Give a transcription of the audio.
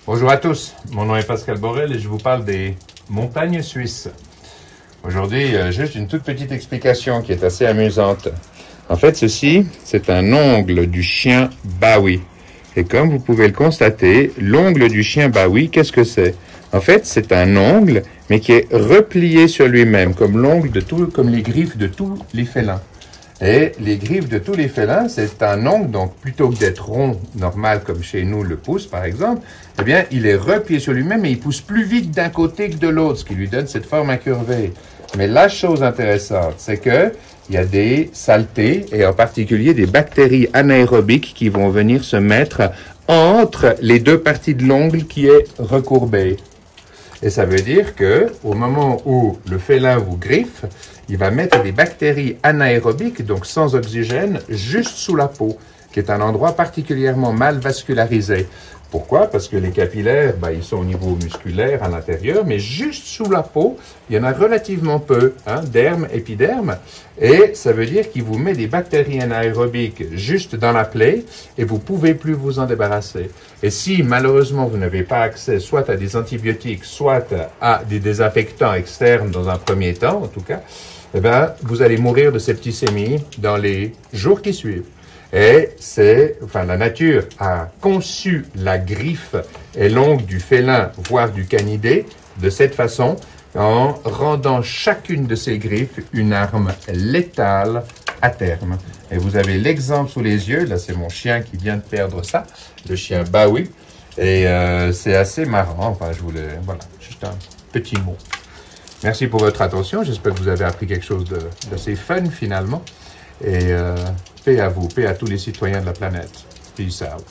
Bonjour à tous, mon nom est Pascal Borel et je vous parle des montagnes suisses. Aujourd'hui, juste une toute petite explication qui est assez amusante. En fait, ceci, c'est un ongle du chien Bowie. Et comme vous pouvez le constater, l'ongle du chien Bowie, qu'est-ce que c'est? En fait, c'est un ongle, mais qui est replié sur lui-même, comme comme les griffes de tous les félins. Et les griffes de tous les félins, c'est un ongle, donc plutôt que d'être rond, normal, comme chez nous le pouce par exemple, eh bien, il est replié sur lui-même et il pousse plus vite d'un côté que de l'autre, ce qui lui donne cette forme incurvée. Mais la chose intéressante, c'est que il y a des saletés, et en particulier des bactéries anaérobiques qui vont venir se mettre entre les deux parties de l'ongle qui est recourbé. Et ça veut dire que au moment où le félin vous griffe, il va mettre des bactéries anaérobiques, donc sans oxygène, juste sous la peau, qui est un endroit particulièrement mal vascularisé. Pourquoi? Parce que les capillaires, ils sont au niveau musculaire à l'intérieur, mais juste sous la peau, il y en a relativement peu, derme, épiderme, et ça veut dire qu'il vous met des bactéries anaérobiques juste dans la plaie, et vous ne pouvez plus vous en débarrasser. Et si, malheureusement, vous n'avez pas accès soit à des antibiotiques, soit à des désinfectants externes dans un premier temps, en tout cas, eh bien, vous allez mourir de septicémie dans les jours qui suivent. Et la nature a conçu la griffe et l'ongle du félin, voire du canidé, de cette façon, en rendant chacune de ces griffes une arme létale à terme. Et vous avez l'exemple sous les yeux, là c'est mon chien qui vient de perdre ça, le chien Bowie, et c'est assez marrant, voilà, juste un petit mot. Merci pour votre attention, j'espère que vous avez appris quelque chose d'assez fun finalement, et paix à vous, paix à tous les citoyens de la planète. Peace out.